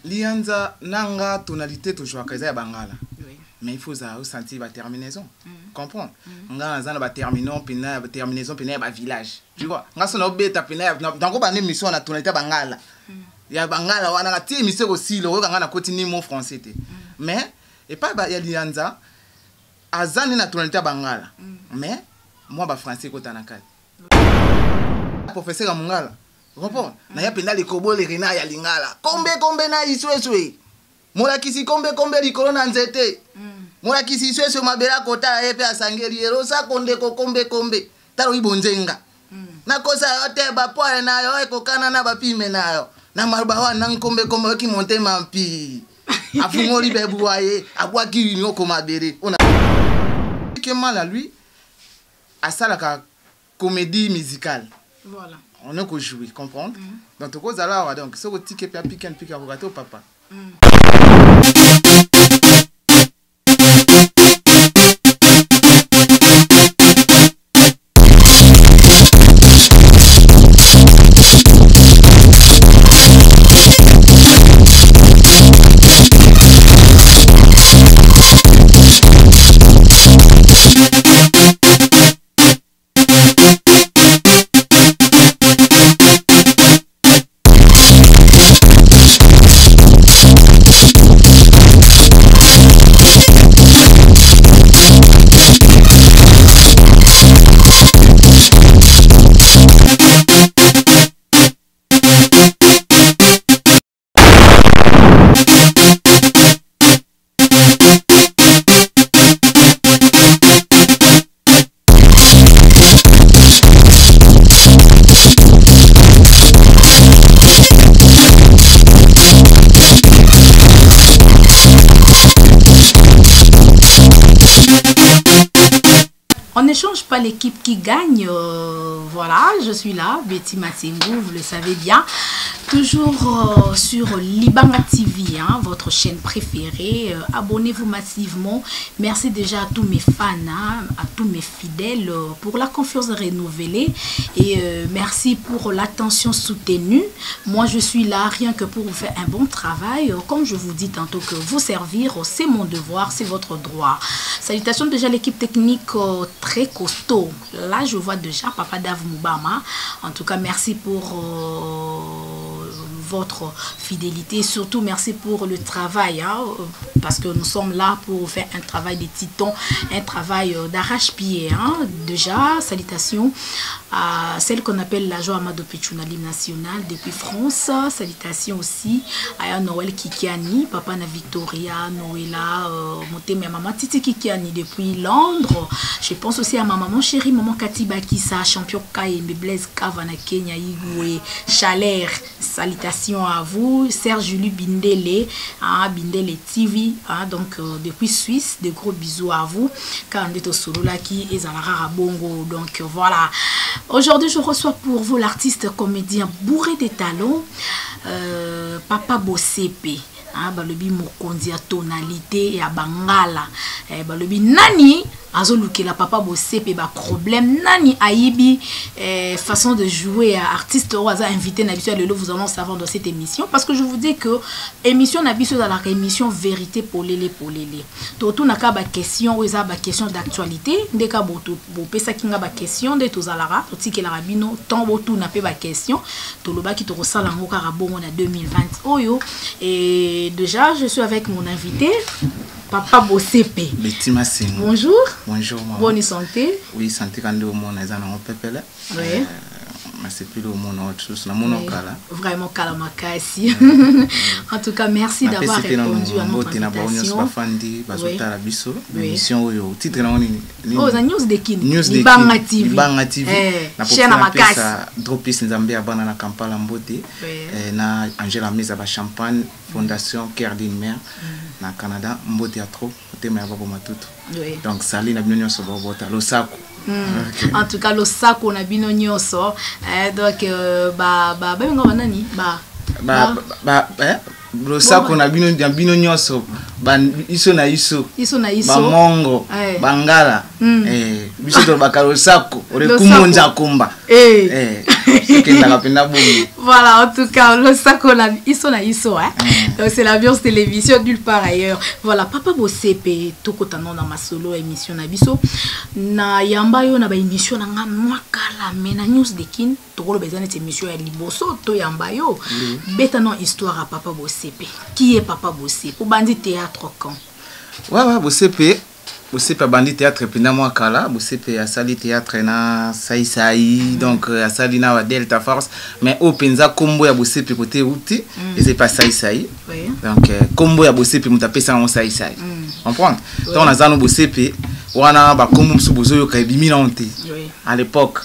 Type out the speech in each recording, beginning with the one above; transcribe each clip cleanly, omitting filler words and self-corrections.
Lianza nanga tonalité toujours kaza ya bangala. Mais il faut ça sentir la terminaison. Comprends? On a un terminaison pina ba village. Tu vois? On a son beta pina donc on a une émission na tonalité bangala. Il y a bangala on a une émission aussi le on a continue mot français. Mais et pas ba ya Lianza azani na tonalité bangala. Mais moi ba français ko tanakali. Professeur mongala. Comprends? Na ya pina le kobo le rena ya lingala. Kombe na isweswe. Mola kisi kombe likolo na nzete. Mola kisi isweswe mabela kota epe asangeli ero sa konde ko kombe. Taro ibonzenga. Na kosa yote ba poale na yo ekokana na bapime na yo. Na marubawa na kombe ki monte mampi. Afungoli bebuaye, abwa ki union ko mabere. On a que mal à lui à ça la comédie musicale. Voilà. On a qu'à jouer, comprendre? Donc, tu causes alors, donc, ce que tu peux piquer un pic à regarder papa. On ne change pas l'équipe qui gagne. Voilà, je suis là, Betty Matsingou, vous le savez bien. Toujours sur Libanga TV, hein, votre chaîne préférée. Abonnez-vous massivement. Merci déjà à tous mes fans, hein, à tous mes fidèles pour la confiance renouvelée. Et merci pour l'attention soutenue. Moi, je suis là rien que pour vous faire un bon travail. Comme je vous dis tantôt que vous servir, c'est mon devoir, c'est votre droit. Salutations déjà à l'équipe technique très costaud. Là, je vois déjà Papa Dave Moubama. En tout cas, merci pour votre fidélité. Surtout, merci pour le travail. Hein, parce que nous sommes là pour faire un travail de titan, un travail d'arrache-pied. Hein. Déjà, salutations à celle qu'on appelle la Joa Amado Pichuna, l'hymne national depuis France. Salutations aussi à Noël Kikiani, Papa na Victoria, Noëlla, Motema, Maman Titi Kikiani depuis Londres. Je pense aussi à ma maman chérie, Maman Katiba Kissa, champion Kaembe, Blaise Kavana, Kenya, Igwe, Chalère. Salutations à vous, Serge Julie Bindele, hein, Bindele TV, hein, donc depuis Suisse, de gros bisous à vous. Kandeto Sololaki et Zalara Bongo, donc voilà. Aujourd'hui, je reçois pour vous l'artiste comédien bourré de talents, Papa Bosepe. Ah, balobi mokonzi a tonalité et à bangala. Balobi nani azoluki la Papa Bosepe ba problème nani aibi façon de jouer à artiste au hasard invité n'habituel le vous allons savoir dans cette émission parce que je vous dis que émission n'habitude dans la émission vérité pour les tout n'a ba question ou ba question d'actualité ndé ka boto bo pesa kinga ba question de to zalara to tiki la rabino tant boto na pe ba question to loba ki to resala ngo ka bongo na 2020 oyo et déjà je suis avec mon invité Papa Bosepe. Betty Matsingou. Bonjour. Bonjour, maman. Bonne santé. Oui, santé quand au monde, ils en ont pépélé. Oui. Mais c'est plus le monde autre chose. La monde kala. Vraiment kalamakasi. En tout cas, merci d'avoir répondu à notre invitation. Oh, la news de qui? News de Libanga TV. Libanga TV. Chaîne Makasi. Dropis Nzambe abana na Kampala Mbote. Na Angela Meza ba Champagne Fondation Cœur d'une Mère. Na Canada Mbote a trop. Tema ya babo matutu. Donc sali na bino so bobota lo sako. En tout cas, le sac on a bien nyonso. Donc nani le sac on a bien nyonso. Iso na iso. Ba mongo. Bangala. Biso to bakalo sako. Ore kumonza kumba. Voilà, en tout cas, le sac on a iso hein. Donc c'est l'ambiance télévision nulle part ailleurs. Voilà, Papa Bosepe tout kotano na masolo émission na biso na yamba yo na ba émission na nga mwakala mena news de kin to ko bezana cette émission ya liboso to yamba yo beta non histoire à Papa Bosepe. Qui est Papa Bosepe? Au bandit théâtre quand? Ouais, Bosepe bandit théâtre pena mwakala, Bosepe a sali théâtre na sai donc a sali na Delta Force mais au penza combo ya Bosepe côté outi et c'est pas sai. Donc combo ya Bosepe mutape ça on sai. Comprendre? Donc on a zano Bosepe wana ba combo msubozo yo ka bimi na onte. À l'époque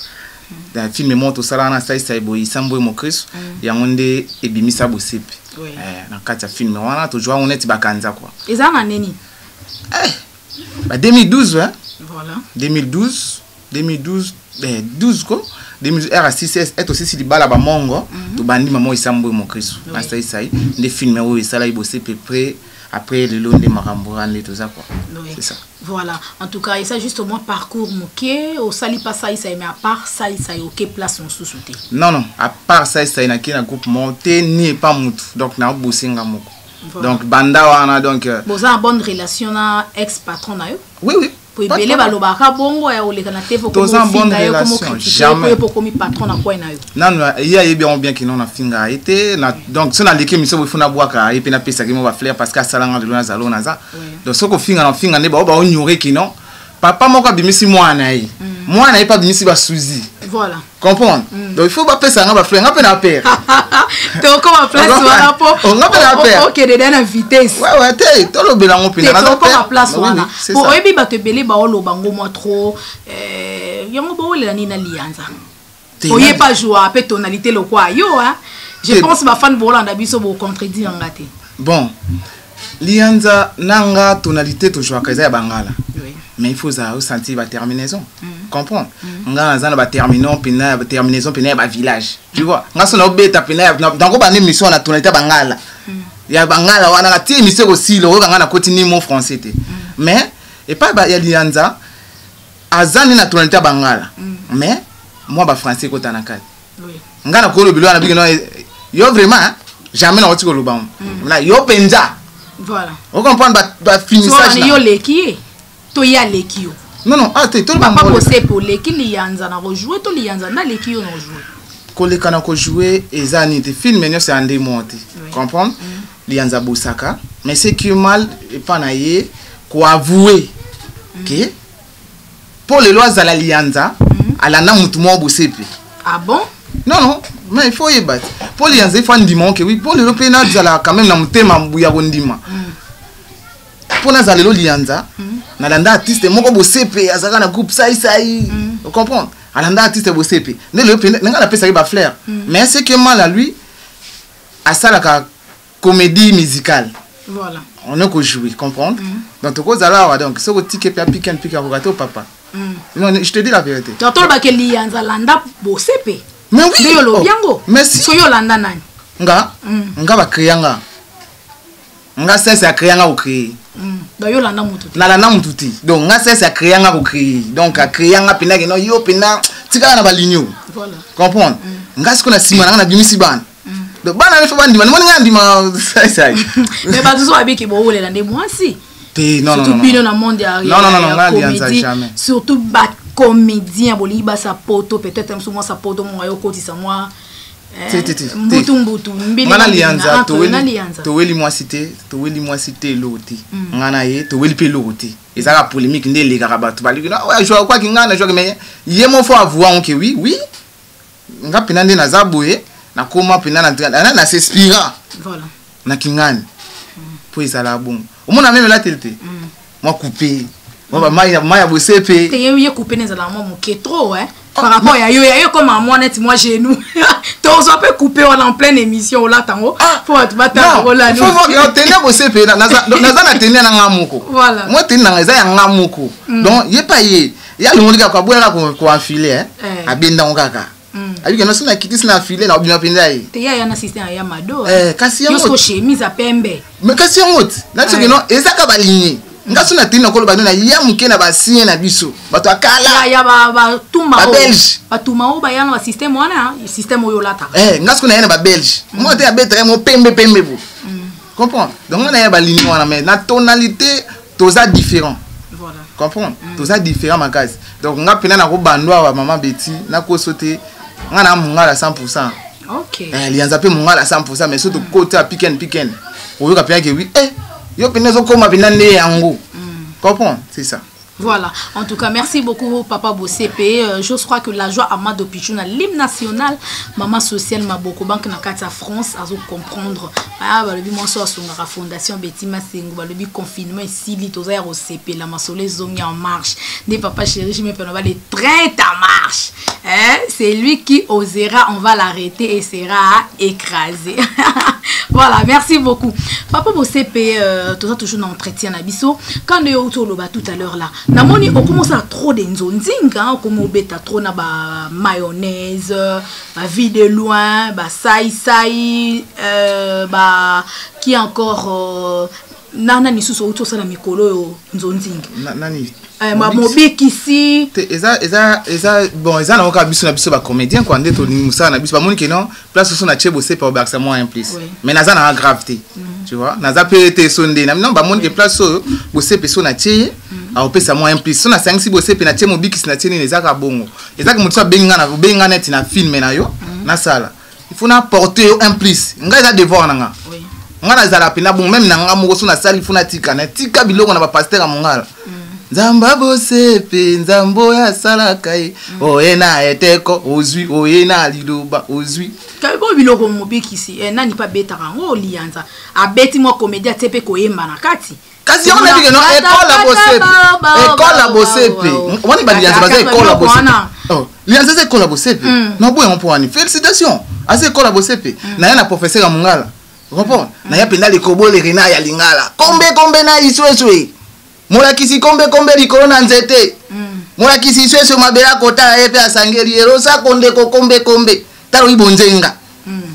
dans film monte sala na sai boy sambo mo Chris ya ngonde ebimisa Bosepe. Na kati ya film wana to joa on est bakanza quoi. Ezana neni? 2012 hein? Voilà. 2012 quoi. 2012 RA6 est aussi si libala ba mongo to bandi mamo isambo mo Kristo. Na sai des films où ça là Bosepe près après le long de Maramboran et tout ça quoi. C'est ça. Voilà. En tout cas, et ça justement parcours moké au sali pas ça mais à part ça OK place on sous-souté. Non, à part ça na ki na groupe monté ni pas mutu. Donc na bosinga moko. Voilà. Donc banda wana donc vous avez une bonne relation na ex patron na yo? Oui. Pour belé balobaka bongo ya oleka na TV ko bonne relation jamais pour comme patron na quoi na yo. Non, il y a bien qui non na finga été donc ça na leke miso bo funa boaka et puis na pesa ki mo ba flair parce que salanga de lona zalo na za. Donc soko finga ne ba ignorer qui non. Papa moko bimisi mwana yi. Mwana yi pas bimisi ba suzi. Voilà. Comprendre? Donc il faut pas pesa nga ba flair, nga pe na père. Donc comment place wana po? Nga pe na père. OK de na vitesse. Ouais, té to lo belango pe na na père. Comment place wana? Pour oyebi ba te belé ba olo bango mo trop yango ba ole na lianza. Oye pas jouer pe tonalité lo quoi yo hein. Je pense ba fan bolanda biso bo contredire ngate. Bon. Lianza nanga tonalité to jouer kaza ya bangala. Mais il faut ça sentir la terminaison. Comprendre? On a la terminaison pena village. Tu vois? On a son obéta pena dans quoi émission na tonalité bangala. Il y a bangala on a la team mission aussi le on a continué mon français mais et pas il y a lianza azani na tonalité bangala. Mais moi ba français ko tanaka. Oui. Ngana ko lo bilo na bigino yo vraiment jamais na otiko lo bam. Na yo penza. Voilà. On comprend ba finissage là. Yo leki to ya lekio. Non, attends, tout le monde. Papa Bosepe pour leki lianza na rejouer to lianza na lekio na jouer. Ko le kana ko jouer ezani te film menyo c'est ande monté. Comprendre? Lianza bosaka, mais c'est que mal et pas naie ko avouer que pour les lois à la lianza ala na mutu mo Bosepe. Ah bon? Non, mais il faut y battre. Pour lianza il faut ndima que oui, pour le européen za quand même na mutema mbuya gondima. Pour na lo lianza nalanda artiste moko Bosepe azaka na groupe sai vous comprenez alanda artiste Bosepe ne le nga na pesa ba flair mais c'est que mal à lui à ça la comédie musicale voilà on a que jouer comprendre donc ko zala donc so ko ticket pique ko gato papa non je te dis la vérité tu entends ba que lianza landa Bosepe mais oui de yo biango merci so yo landa nani nga ba créer nga c'est créer nga au créer donc yo landa mututi na landa mututi donc nga c'est créer nga ko créer donc a créer nga pina que non yo pina tika na ba ligno voilà comprendre nga siko na sima na bimisi ban donc bana ne fa bandi man nga ndima sai mais ba tuzo abiki bo ole lande moi si non surtout bino na monde arrière non nga lianza jamais surtout ba comédien boli ba sa poto peut-être un souvent sa poto mo yo kotisa moi mbutu ngana lianza to weli moi cité loti ngana ye to weli pe loti ezaka polémique ndele ka bato bali na ouais joie quoi ki ngana joie mais ye mo faut avouer que oui nga pina ndé na zaboye na koma pina na s'inspira voilà na kingani pour ezala bon au monde même la télé moi coupé moi maya Bosepe te ye coupé nezala moi mon trop hein par rapport à yo comme à moi net moi chez nous tous on peut couper en pleine émission là tango faut tu battre là nous faut voir tenir Bosepe na na tenir na ngamoko voilà moi tenir na za ngamoko donc ye pas ye ya longolika kwa boya ko enfiler abenda ngaka abi que non sina kitisi na enfiler na obina penda ye te ya na assistant ya mado kasi yango yo chemise à pembe mais kasi yango na tu que non ezaka baligné ngaso na tina kolo banona ya muke na basien na biso bato akala ya ba tuma ba belge batuma o bayana ba système wana système oyo lata ngaso na yana ba belge moi te abetre mo pembe bu comprends donc on a ba ligne wana mais na tonalité toza différent voilà comprends toza différent makazi donc nga pena na ko bandwa wa maman Betty na ko sauter nga na mungala 100%. OK lianza pe mungala 100% mais surtout côté piken oyo ka pena ke oui yo pena zo koma pena ne yango comprends c'est ça. Voilà, en tout cas, merci beaucoup Papa Bosepe. Je crois que la joie à Mado Pichou, l'hymne national, maman sociale, ma beaucoup banque na kata France, à comprendre. Ah, bah le moi sur la fondation Betty Masengo, bah le confinement ici, l'itosa au CP, la masolé zongi en marche. Des papa chéri, je me peux les trains en marche. C'est lui qui osera, on va l'arrêter et sera écrasé. Voilà, merci beaucoup. Papa Bosepe, tout ça toujours dans l'entretien Nabiso. Quand on est autour de tout à l'heure là, namoni on commence à trop d'enzonzinga, comme on beta trop na ba mayonnaise, ba vie de loin, ba sai, ba qui encore nana ni sous autour ça na mikolo nzonzinga. Nani ma mobik ici eza bon eza na oka biso na biso ba comédien quoi ndeto ni musa na biso ba moni que non place so na Tchebo c'est pas baxa moi en plus mais naza na gravité tu vois naza pété sonde na non ba moni que place so bose peso na tie a opesa moi en plus so na sangisi bose pe na tie mobik na tie ni ezaka bongo ezaka mutu so benga net na film na yo na sala il faut na porter un plus nga eza devoir nanga nga na zala pena bon même nanga mo so na sala il faut na tika biloko na ba pasteur a mongala Zamba Bosepe nzambo ya salakai oyena eteko ozwi oyena liloba ozwi kabo biloko mobiki ici nani pa beta rango lianza abeti mo comédia tepe ko yemba na kati kasi on a dit que non école la Bosepe on est balianza baza école la Bosepe oh lianza c'est école la Bosepe non boy on pour ani félicitations à c'est école la Bosepe na ya na professeur Mungala comprends na ya penda le kobole rena ya lingala kombe na isweswe Mola kisi kombe likolo na nzete. Mola kisi sweswe mabela kota epe asangeli erosa kombe. Taro ibonzenga.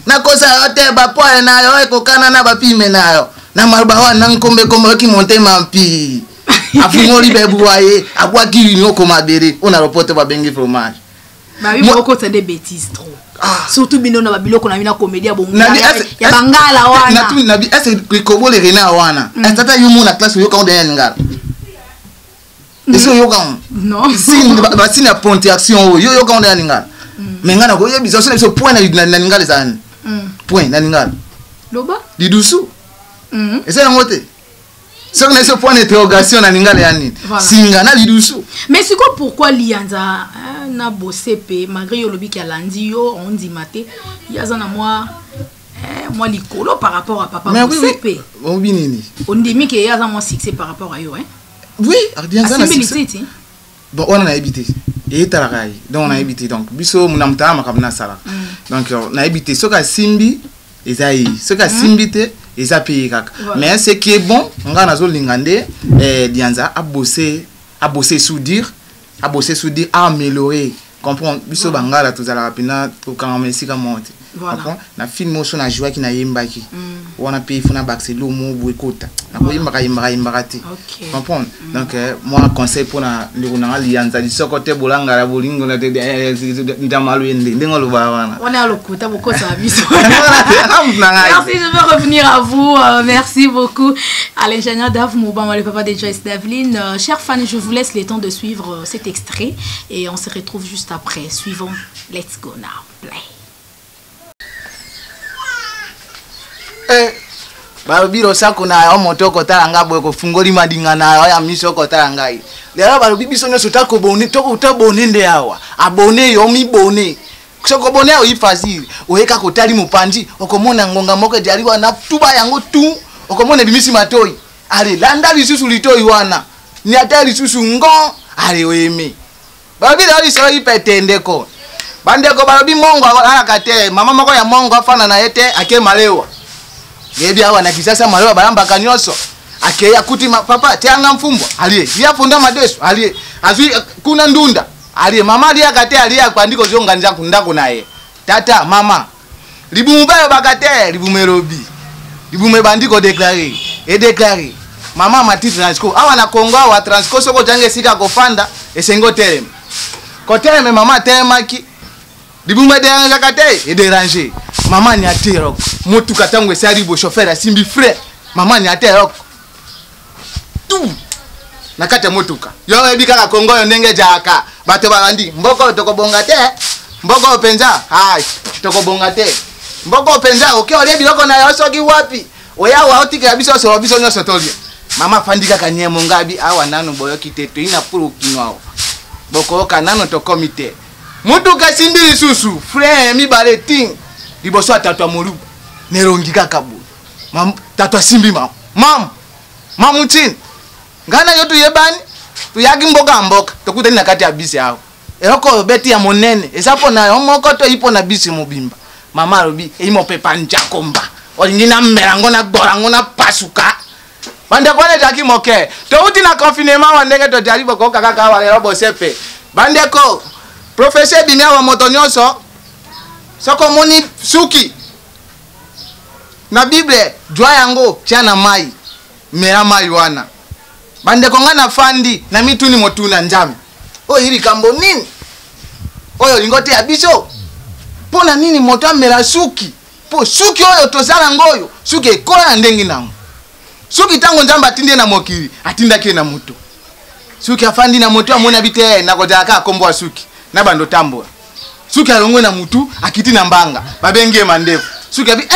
Na kosa yote bapoe na yo ekokana na bapime na yo. Na maruba wa na kombe ki monte mampi. Afungoli bebuaye, abwa kili nyoko mabere. Ona reporte ba bengi fromage. Ba wi moko tande bêtise trop. Surtout bino na babiloko na bina comédia bongo. Ya bangala wana. Nabi est kobo le rena wana. Tata yumu na classe yo ka ndenya ngala. Eso yo kan non ba sina ponte action yo yo kan ndenya mais ngana ko yebi so point na ngala zani point na ngala loba didusu esa ngote so na so point d'interrogation na ngala yani singa na didusu mais c'est quoi pourquoi lianza na Bosepe malgré yo lobi ki alandi yo on dit maté yaza na moi likolo par rapport à Papa Bosepe on binini on dit mi que yaza moi succès par rapport à yo oui, Ardianza na succès. Bon, on a habité. Et talakai. Donc on a habité donc biso munamta makamna sala. Donc on a habité ce ka simbi ezai, ce ka simbité eza pays kaka. Mais ce qui est bon, on a nazo lingande Dianza a bossé soudire, a améliorer. Comprendre biso bangala tozala rapina to quand même si ka monte. Voilà. Na film motion na joie qui na yembaki. Wana pays fona baxé lomo boekota. Na ko yimba te. Comprendre. Donc moi conseil pour na ndikuna lianza di sokote bolanga la bolingo na ndamalu yende ndengolo ba wana. On est à l'okota boko sa biso. Merci, je veux revenir à vous. Merci beaucoup à l'ingénieur Dave Moubama, le papa de Joyce Davline. Chers fans, je vous laisse le temps de suivre cet extrait et on se retrouve juste après. Suivons. Let's go now. Play. Barobiro sako na omoto ko talanga boy ko fungoli madinga na ya miso ko talanga yi lero barobi biso nyo sotako boni toko utabone nde yawa abone yo mi bone soko bone o ifazili oyeka ko tali mupanji okomona ngonga moko jaliwa na tuba yango tu okomona bimisi matoi ale landa lisusu litoi wana ni atali lisusu ngo ale oyeme barobi dali so ipetende ko bandeko barobi mongo ala kate mama moko ya mongo afana na yete ake malewa yebi awa na kisasa malewa balamba kanyoso akeya kuti papa tianga mfumbo aliye ya funda madeso aliye azui kuna ndunda aliye mama aliye kate aliye kwandiko zonga nja kundako naye tata mama libumu bayo bakate libume robi libume bandiko déclarer et déclarer mama mati transco awa na Congo wa transco soko jange sika kofanda esengo telem koteleme mama telemaki dibuma déranger kate et déranger maman ni aterok motu katango esari bo chauffeur asimbi frère maman ni aterok tout nakata motuka yo ebika ka Congo yo ndenge jaka bato balandi mboko tokobonga te mboko penza hai tokobonga te mboko penza oke ole biloko na yo soki wapi oya wa otika biso so biso nyoso tolia mama fandika kanyemo ngabi awa nano boyo kiteto ina puru kinwao boko kanano to comité mutuka simbili susu frère mi baleting liboso atatu amolu nerongi kaka bu mam tatu simbi mam mamutin ngana yotu yebani tu yagi mboka tokuta na kati ya bisi yao eroko beti ya monene esapo na omoko to ipo na bisi mobimba mama robi eimo pepa njakomba olingina mmerango na gorango na pasuka bande kone taki moke to uti na confinement wandenge to jaribo ko kaka wale robo sepe bande ko professeur bimia wa motonyoso soko moni suki na bible jwa yango tiana mai mera mai wana bande konga na fandi na mituni motuna njami o hiri kambo nini oyo lingote ya biso pona nini moto mera suki po suki oyo tozala ngoyo suki ekola na ndengi nango suki tango njamba atinde na mokili atinda ke na moto suki afandi na moto amona bite na kojaka kombo wa suki na bando tambo suki alongwe na mutu akiti na mbanga babenge mandefu suki abi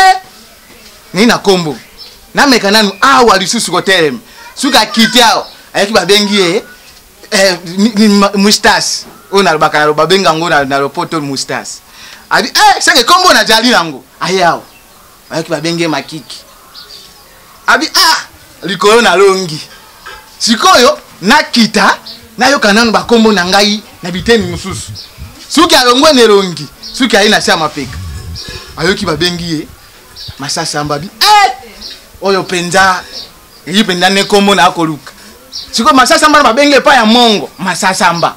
ni na kombo na mekananu awa lisusu kotelem suki akiti ao ayaki babengie mustas ona bakana ro babenga ngo na ropoto mustas abi senge kombo na jali nango ayao ayaki babenge makiki abi likolo na longi sikoyo nakita nayo kananu bakombo na ngai na biteni mususu suki alongwe ne longi suki aina sia mapeka ayoki babengie masasa mbabi oyo penza yipenda ne kombo na akoluka siko masasa mba babenge pa ya mongo masasa mba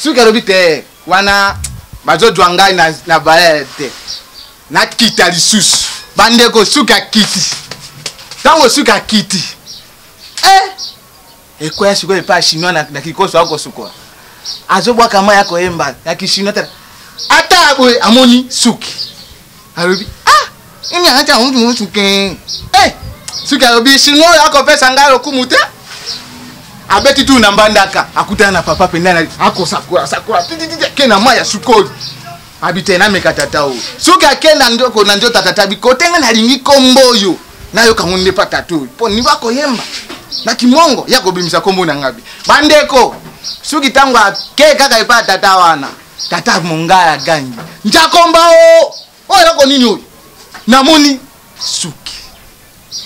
suki alobite wana bazojwa ngai na balete na kita lisusu bandeko suki akiti tango suki akiti ekoya siko epa chinois na kikoso ako suko azobwa kama yako emba ya kishino ata abwe amoni suki alobi imi anacha mtu suki suki alobi chino yako pesa ngalo kumute abeti tu na mbandaka akutana na papa pendana ako sakura kena maya sukoli abite na mekatatao suki akenda ndoko na njota tatabi kotenga na lingi komboyo nayo kamunde patatu po ni bako yemba na kimongo yako bimisa kombo na ngabi bandeko suki tango ake kaka ipa tata wana tata mongaya gangi njakomba o yako nini oyo namoni suki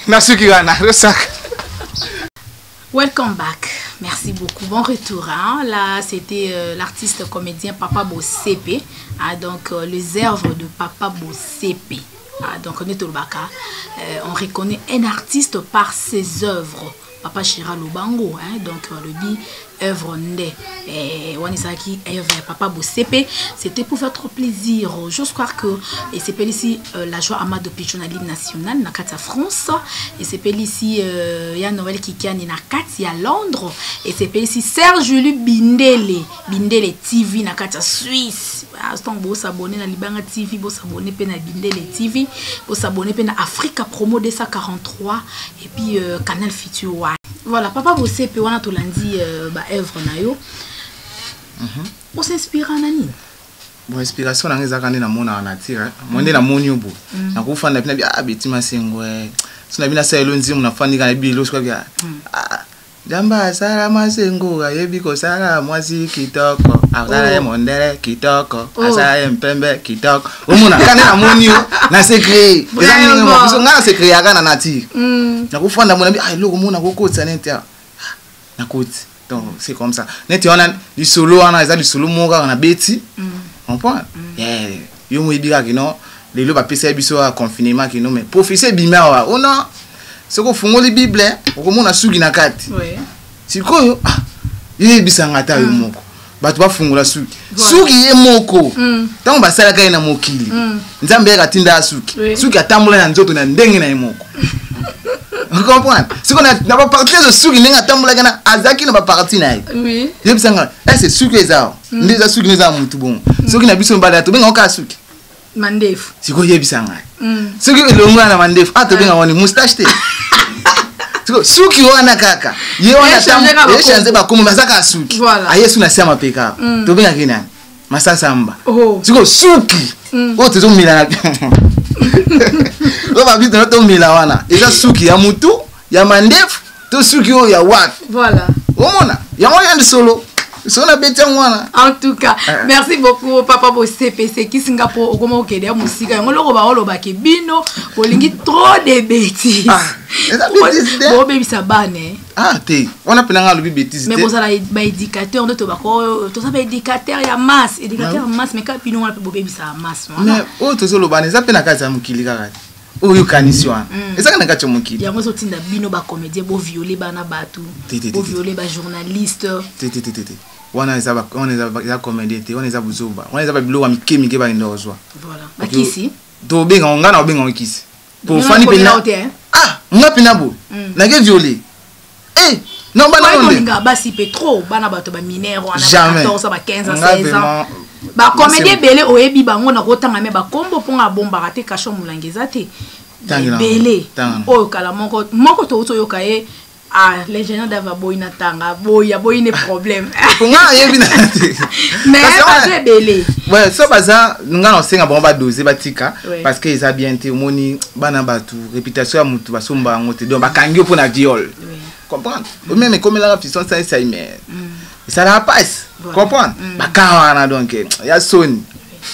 na suki wana resaka. Welcome back. Merci beaucoup. Bon retour. Hein? Là, c'était l'artiste comédien Papa Bosepe. Donc, les œuvres de Papa Bosepe. Donc, on reconnaît un artiste par ses œuvres. Papa Chira Lobango, hein, donc le bi œuvre ndé et Wanisaki œuvre Papa Bosepe, c'était pour faire trop plaisir. Je crois que et c'est ici la joie Amado Pichonali nationale na Kata France et c'est ici ya Noël Kikiani na Kati à Londres et c'est ici Serge Julie Bindele TV na Kata Suisse. Instant bo s'abonner na Libanga TV, bo s'abonner pe na Bindele TV, bo s'abonner pe na Africa Promo 243 et puis Canal Future One. Voilà, Papa Bosepe wana tolandi ba œuvre na yo. On s'inspire nani? Bon inspiration na ngeza kana na mona na tira. Mwende na monyo bo. Na kufanda bina betima sengwe. Sina bina sa elonzi muna fandika na bilo kwa bia. Jamba sara masengo yebi ko sara mwasi kitoko. Asara mondere kitoko. Asara mpembe kitoko. Omuna kana na monyo na secret. Ezani ngo biso ngana secret ya kana na tira. Na kufanda mona bi loko mona kokotsa nete. Na koti. Donc c'est comme ça. Nete on a du solo on a du solo moka na beti. Comprends? Yo mo ibika kino le lo ba pesa biso a confinement kino mais professeur bima wa. Oh non. Soko fungoli bible okomona sugi na kati. Oui. Sikoyo ye bisanga ta yo moko. Batu ba fungula sugi. Sugi ye moko. Tango basala kai na mokili. Nzambe ya katinda sugi. Sugi atambula na nzoto na ndenge na ye moko. On comprend. Si on a pas parti de suki ninga tambola kana azaki na ba parti na. Oui. Yebisanga, c'est suki ezao. Ndeza suki neza mutu bon. Suki na biso mbala to benga oka suki. Mandefu. Siko yebisanga. Suki elonga na mandefu. To benga woni moustache te. Siko suki wana kaka. Ye wana tambola. Ye chanze ba komo masaka suki. Ayesu na sema peka. To benga kina. Masasamba. Siko suki. O tezo mila na. On va vite notre mila wana. Eza suki ya mutu, ya mandefu, to suki o ya watu. Voilà. Omona, ya moya de solo. Sona betia wana. En tout cas, merci beaucoup papa bo CPC qui Singapour comment au Kenya musique. Ngolo ba olo ba ke bino, bolingi trop de bêtises. Ah, eza bêtises. Bo baby sabane. Ah, te. On a penanga lobi bêtises. Mais boza la ba éducateur de tobako, to ça ba éducateur ya masse, éducateur masse mais ka bino on a bo baby sa masse. Mais o to solo bane, za pena kaza mukili kaka. Oyo kanisi wana. Ezaka na kacho mukili. Yango so tinda bino ba comédien bo violer bana batu. Bo violer ba journaliste. Te. On a des comédiens, on a des bouzoba, on a des bilo wa mikemi ke ba ndozwa. Voilà. Bakisi. To benga ngana obenga okisi. Pour fani pena. Ah, nga pena bo. Na ke violer. Eh, non ba na onde. Nga basi pe trop bana bato ba mineur wana ba 14 ba 15 16 ans. Ba comédien belé oyebi bango na kotanga me ba kombo ponga bomba raté kacho mulangeza te. Belé. Oyo kala moko to uto yokaye. Ah, l'ingénieur d'Ava Boyna Tanga, Boya Boyne problème. Mais c'est belé. Ouais, ça baza, nous allons enseigner bon ba doser batika parce que ils a bien été moni bana batu réputation ya mutu basomba ngote donc bakangio pour na viol. Comprendre? Même comme la puissance ça mais ça la passe. Comprendre? Bakawana donc ya son.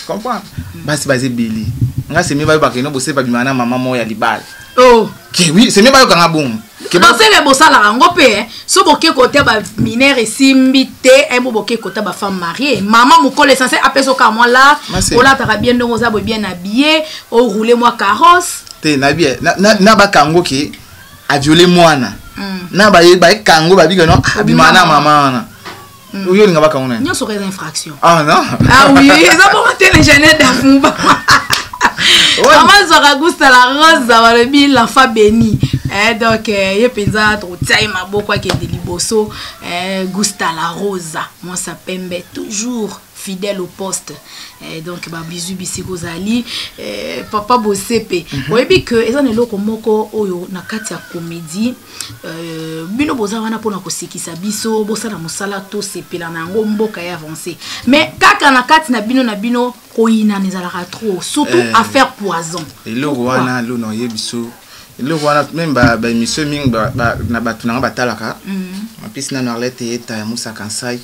Comprendre? Basi basé belé. Nga c'est mieux ba keno bosser pa bimana maman moya libal. Oh, que oui, c'est mieux ba kanga bon. Non, c'est le bossa la ngopé, so boké côté ba mineur et simbité, et boké côté ba femme mariée. Maman mou colle censé apeso ka moi là, on la tara bien donc oza bien habillé, au rouler moi carrosse. Te na bien, na ba kango ki a violé moi na. Na ba kango ba biga non, abimana maman na. Oyo nga ba kango na. Nyo serait infraction. Ah non. Ah oui, ça pour monter les jeunes d'Afumba. Maman Zora Gusta la rose va le bien l'enfant béni. Donc il pensa trop taille ma beaucoup qui est de liboso Gusta la rosa. Moi ça pembe toujours fidèle au poste. Donc ba bisu bisiko zali papa bosepe. Oyebi que ezan eloko moko oyo na kati ya comédie bino boza wana pona kosekisa biso bosala mosala to sepela na ngo mboka ya avancer. Mais kaka na kati na bino koyina nezalaka trop surtout affaire poison. Eloko wana lo no yebiso. Eloko wana même ba émission ming ba na batu na batalaka. Ma pisina na Arlette eta Musa Kansai.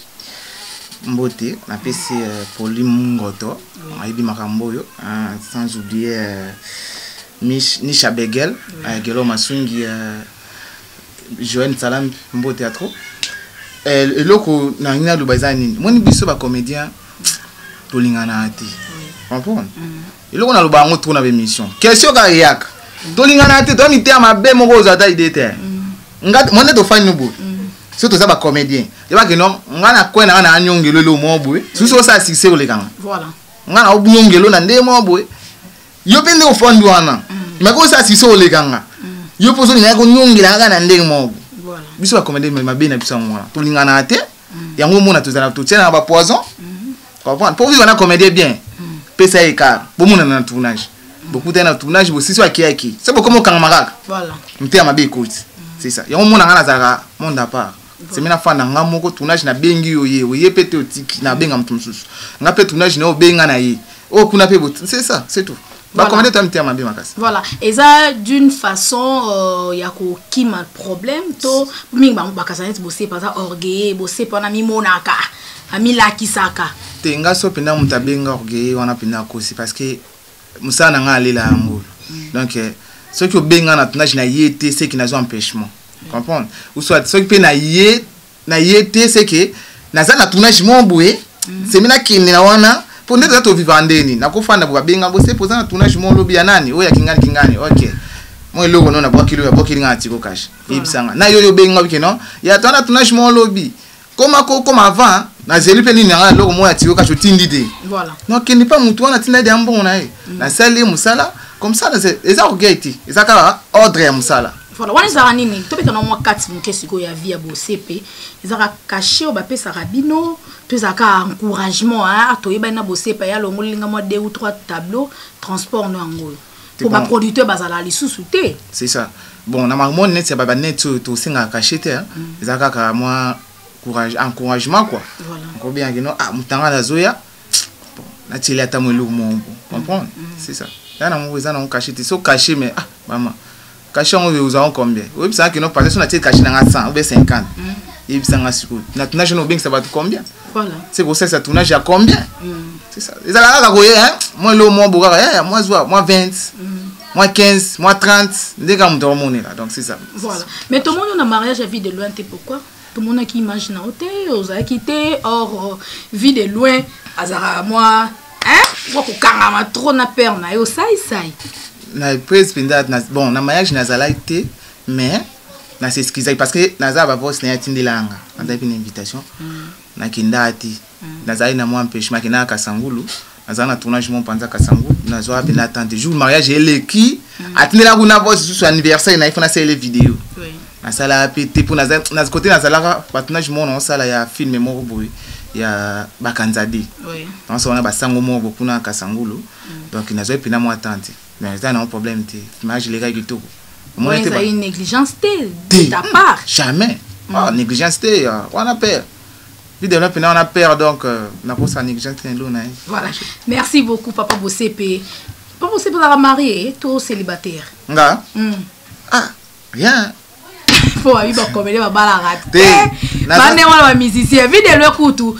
Mbote na pesi Pauline Ngoto aibi makambo yo sans oublier Nisha Begel Gelo Masungi Joël Salam Mbote atro eloko na ngina lubazani moni biso ba comédien tolingana ati comprendre eloko na lubango to na émission question ka yak tolingana ati to ni te mabe moko zata idete ngat mone to fani nubu surtout ça ba comédien et ba que non ngana kwena na anyongelo lo mobwe suso sa sise o lekanga voilà ngana obunyongelo na nde mobwe yo pende o fondu wana mako sa sise o lekanga yo poso ni ngako nyongela ngana nde mobwe voilà biso ba comédien mabe na biso ngwana to lingana ate yango mona to zana to tena ba poison comprendre pour vivre na comédien bien pesa écart bo mona na tournage beaucoup de tournage bo sisi wa kiaki c'est beaucoup comme kangamaka voilà mté mabe écoute c'est ça yango mona ngana zaka monde à part. C'est mina fana nga moko tournage na bengi oye pete otiki na benga mtu msusu nga pe tournage na obenga na ye o kuna pe c'est ça c'est tout ba commander ta mtia mabe makasi voilà et ça d'une façon ya ko kima problème to mingi ba kasanet bosser par ça orgueil bosser pendant mi monaka ami la kisaka te nga so pena mutabenga orgueil wana pena kosi parce que musana nga alela ngo donc ce qui obenga na tournage na yete c'est qui n'a pas empêchement. Comprendre ou soit ce qui peut na yete c'est que na za na tournage mon boué c'est mina qui na wana pour ndeto to vivandeni na kofanda bwa benga bo c'est posa na tournage mon lobby ya nani oya kingani OK moi logo non na bwa kilo ya bwa kilinga tiko cash ibisanga na yo benga bike non ya tona tournage mon lobby comme avant na zeli pe ni na logo mo ya tiko cash tindide voilà non qui n'est pas mutu wana tinda de mbon na e na sali musala comme ça c'est ça orgueil ti ça ka ordre ya musala Voilà, on est à nini. Tu peux que moi 4 mois que ya vie à bossepe. Ils ont caché au bapé sarabino. Tu as un encouragement hein. Tu es bien à bossepe. Il y a le molinga moi 2 ou 3 tableaux transport no angolo. Pour ma producteur bazala li sous-souté. C'est ça. Bon, na marmon net c'est pas net tout singa caché hein. Ils ont ka moi encouragement quoi. Voilà. Encore bien que non ah mutanga la zoya. Bon, na tili ata mo lu mo. Comprendre? C'est ça. Là na mo ezana on caché, so caché mais ah maman. Caché on vous en combien? Oui, ça que non parce que on a caché dans 100 ou 50. Et puis ça nga siko. Na tournage no bien ça va combien? Voilà. C'est pour ça ça tournage à combien? C'est ça. Les ala ka koye hein. Moi le mo boka moi 20. Moi 15, moi 30, dès qu'on doit monter là. Donc c'est ça. Voilà. Mais tout le monde a un mariage à vie de loin, pourquoi? Tout le monde qui imagine aux a quitté or vie de loin, azara moi, hein? Moi ko trop na peur na yo sai. Na prise pendant bon na mariage na zalaité mais na s'excuser parce que na za ba boss na tindi langa. On a une invitation. Na kindati. Na zai na moi empêchement kina kasangulu. Nazana tournage mon panza kasangu nazo apena attendre jour mariage ele qui atindela kuna boss sur anniversaire na ifana sele vidéo oui na sala pété pour na côté na sala tournage mon on sala ya film moko boy ya bakanzadi oui donc on a basango moko kuna kasangulo donc nazo epena mo attendre mais ça non problème té image les gars gitu moi ça une négligence de ta part jamais négligence té on a peur. On a peur donc on a pas négligence. Voilà. Merci beaucoup Papa Bossepe. Papa Bossepe est marié, toi célibataire. Nga. Ah, rien. Faut aller comme les babala raté. Bande wala musicien, vide le couteau.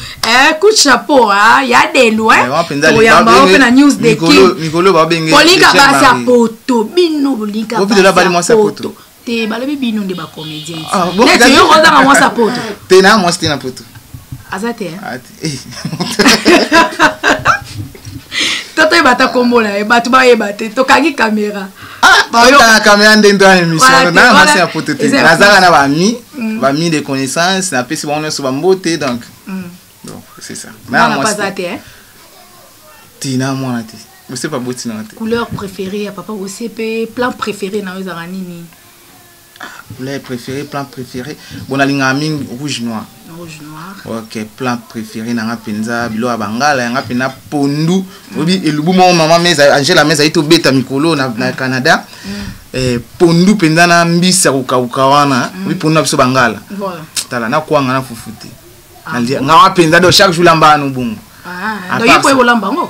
Coup de chapeau hein, il y a des lois. Il y a pas news de qui. Nicolo va benga. Polinga ba sa poto, bino polinga. Vous de la sa poto. Te balobi bino de ba comédien. Ah, bon. Tu yo roza moi sa poto. Te na moi c'était na poto. Azate Toto bata kombola batu ba ebate to kangi caméra ba yo na caméra ndendo na émission na masi ya poto te nazaka na ba mi de connaissances na pesi bon so ba mbote donc c'est ça na moi azate tina moi te vous savez pas boti na te couleur préférée à papa Bossepe plan préféré na yo za nini couleur préférée plan préféré bon na linga mingi rouge noir. Ok, plan préféré na penza bilo abangala nga pena pondu obi elubu mo mama meza Angela meza ito beta mikolo na Canada pondu penza na mbisa kokauka wana obi pondu biso bangala voilà tala na kwanga na fufuti nga penza do chaque jour lamba no bungu do yipo e lamba ngo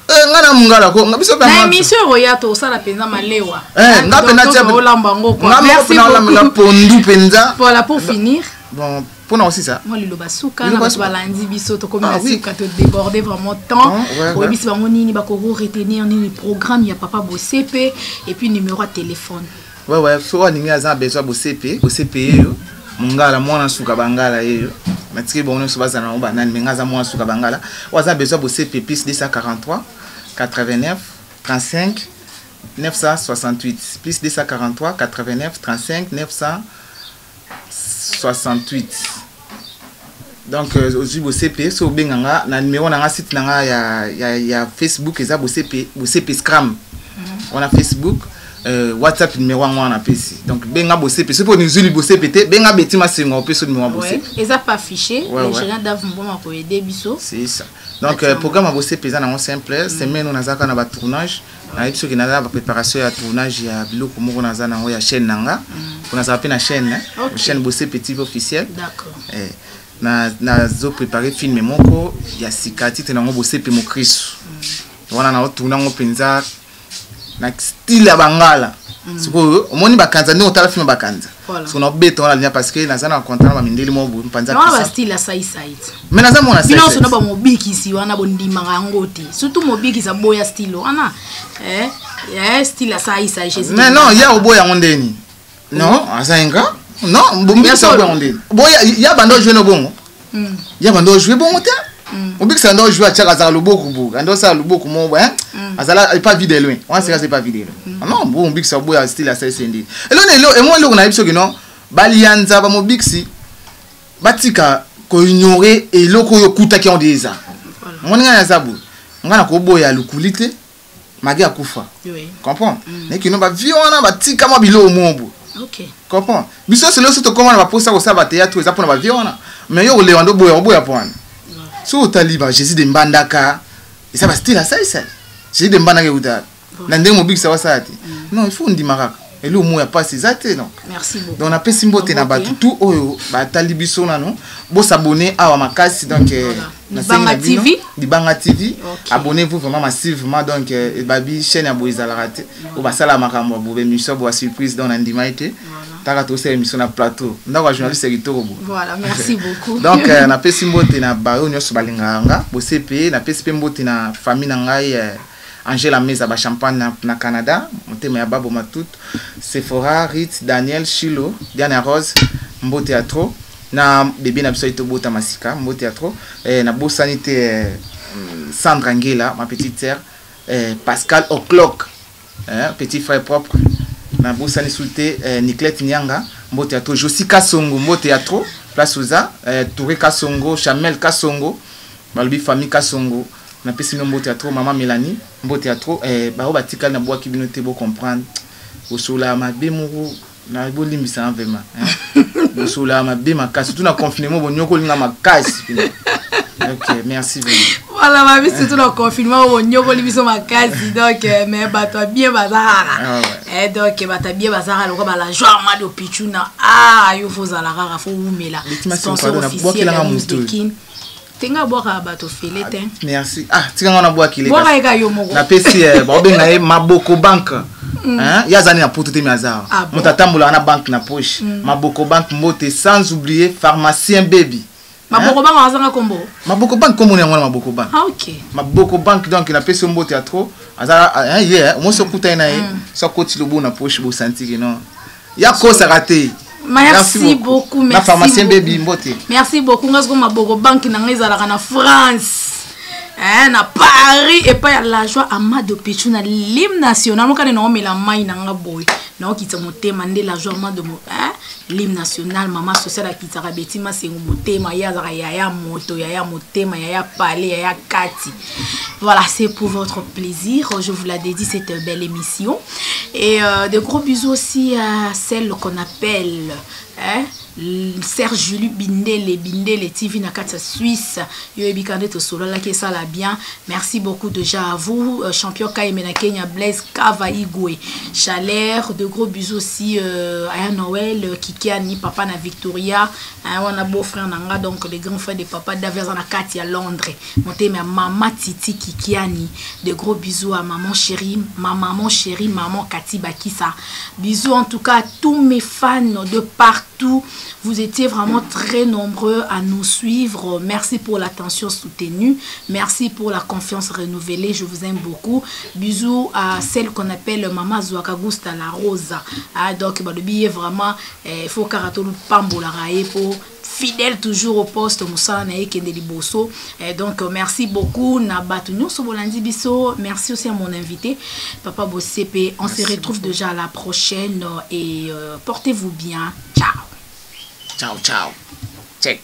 nga na mungala ko nga biso ba na émission royato sala penza malewa nga pena tia lamba ngo quoi merci beaucoup pondu penza voilà pour finir bon pour aussi ça moi le basuka na balandi biso to comme la suka to déborder vraiment temps ou biso bango nini ba ko retenir ni programme ya papa Bossepe et puis numéro de téléphone ouais so aningi aza besoin Bossepe yo mungala mwana suka bangala yo matiki bonno so bazana o banani mengaza mwana suka bangala waza besoin Bossepe plus 243 89 35 968 plus 243 89 35 968 donc aussi Bossepe so benganga na numéro na site na ya Facebook eza Bossepe Scram on a Facebook WhatsApp numéro wana pesi donc benga Bossepe c'est pour nous zuli Bossepe te benga betima sengo peso numéro Bossepe eza pas affiché les gens doivent mboma ko aider biso c'est ça donc programme Bossepe eza na simple semaine on azaka na ba tournage na biso ki na ba préparation ya tournage ya biloko moko na za na ya chaîne nanga on a ça na chaîne Bossepe TV officiel d'accord na zo préparer film moko ya sikati te na ngo Bossepe mo Kristo wana na tourna ngo penza na style ya bangala siko omoni bakanza ndio otala film bakanza so na beto wana lia parce que naza na contrat ba mindeli mo mpanza kisa na style ya sai mais naza mona sai bino so na ba mobiki si wana bondima ngoti surtout mobiki sa boya style wana style ya sai Jésus mais non ya oboya ngondeni non azainga non bombi sa boya ngondeni boya ya bando jouer no bongo ya bando jouer bongo te obiki sa ndo jouer a chaka za loboko buka ndo sa loboko mo azala pas vide loin on sait que c'est pas vide non bon big sa boya style ça c'est ndi et moi lo na biso que non balianza ba mo big si batika ko ignorer et loko yo kuta ki on deza on nga zabu ngana ko boya lukulite magi akufa comprends mais que non ba viona batika mo bilo mombo Ok. Comprends? Biso c'est là surtout comment on va poser au sabat théâtre ça pour na viona. Mais yo le wando boya pona. So taliba Jésus de Mbandaka. Et ça va style ça ça. Jésus de Mbandaka uta. Na ndenge mobile ça va ça ati. Non, il faut ndimaka. Et le mot ya pas c'est ça non. Merci beaucoup. Donc on a pesi mbote na batu tout oyo ba talibiso na non. Bo s'abonner à makasi donc Dibanga TV. Dibanga TV. Abonnez-vous vraiment massivement donc babi chaîne ya Boizala raté. Ou ba sala makambo bo émission bo surprise dans Nandimaité. Taka to c'est émission na plateau. Ndako journaliste Rito. Voilà, merci beaucoup. Donc na pesi mbote na ba oyo nyoso balinganga, bo CP na pesi mbote na famille na ngai Angela Meza ba champagne na Canada, motema ya babo matut, Sephora, Ritz, Daniel, Chilo, Diana Rose, Mbo Théâtre, na bébé na biso ito bota masika, Mbo Théâtre, na bo sanité Sandra Ngela, ma petite sœur, Pascal O'Clock, petit frère propre, na bo sanité Nicolette Nyanga, Mbo Théâtre, Josie Kasongo, Mbo Théâtre, Place Ouza, Touré Kasongo, Chamel Kasongo, Malbi famille Kasongo. Na pesi no Mbo Théâtre maman Mélanie Mbo Théâtre ba o batika na boa ki bino te bo comprendre osola mabe moko na bo limbisa vraiment osola mabe makasi tout na confinement bo nyoko linga makasi. OK, merci vraiment. Voilà, ma vie c'est tout le confinement bo nyoko limbisa makasi donc mais ba toi bien bazara. Et donc ba ta bien bazara loko ba la joie ma do pichuna yo foza la rara fo umela. Sponsor officiel la musique. Tenga boka bato felete. Merci. Tika na boa kile. Boka eka yo moko. Na pesi ba benga e Maboko Bank. Yazani na poto te miazao. Mutatambola na banque na poche. Maboko Bank mbote sans oublier pharmacien baby. Maboko Bank azanga kombo. Maboko Bank comme on est en Maboko Bank. OK. Maboko Bank donc na pesi mbote ya trop. Azara mo so kuta ina e. So koti lobo na poche bo senti non. Ya ko sa raté. Merci beaucoup. Merci. Pharmacien baby mbote. Merci beaucoup. Ngasko Maboko Bank na ngeza la na France. Na Paris et pas la joie Amado Pichu na l'hymne national. Mo kana no mela mai na nga boy. Na okita motema nde la joie Amado l'hymne national mama sociale akitaka betima sengu motema ya zaka ya moto ya motema ya palais ya kati. Voilà, c'est pour votre plaisir. Je vous la dédie cette belle émission. Et de gros bisous aussi à celle qu'on appelle Serge Julie Bindele TV Nakata Suisse. Yoebikande to solo la ça la bien. Merci beaucoup déjà à vous. Champion Kaimena Kenya Blaise Kavaigwe. Chaleur, de gros bisous aussi à Noël, Kikiani, papa na Victoria. On a beau frère Nanga, donc les grands frères de papa Davers Nakati à Londres. Monté ma maman Titi Kikiani. De gros bisous à maman chérie, maman Kati Bakisa. Bisous en tout cas à tous mes fans de partout. Vous étiez vraiment très nombreux à nous suivre. Merci pour l'attention soutenue. Merci pour la confiance renouvelée. Je vous aime beaucoup. Bisous à celle qu'on appelle Maman Zouaka Gusta la Rosa. Donc, le billet vraiment, il faut que Pambola pour fidèle toujours au poste donc merci beaucoup merci aussi à mon invité Papa Bosepe. On se retrouve déjà à la prochaine et portez-vous bien. Ciao. Ciao. Check.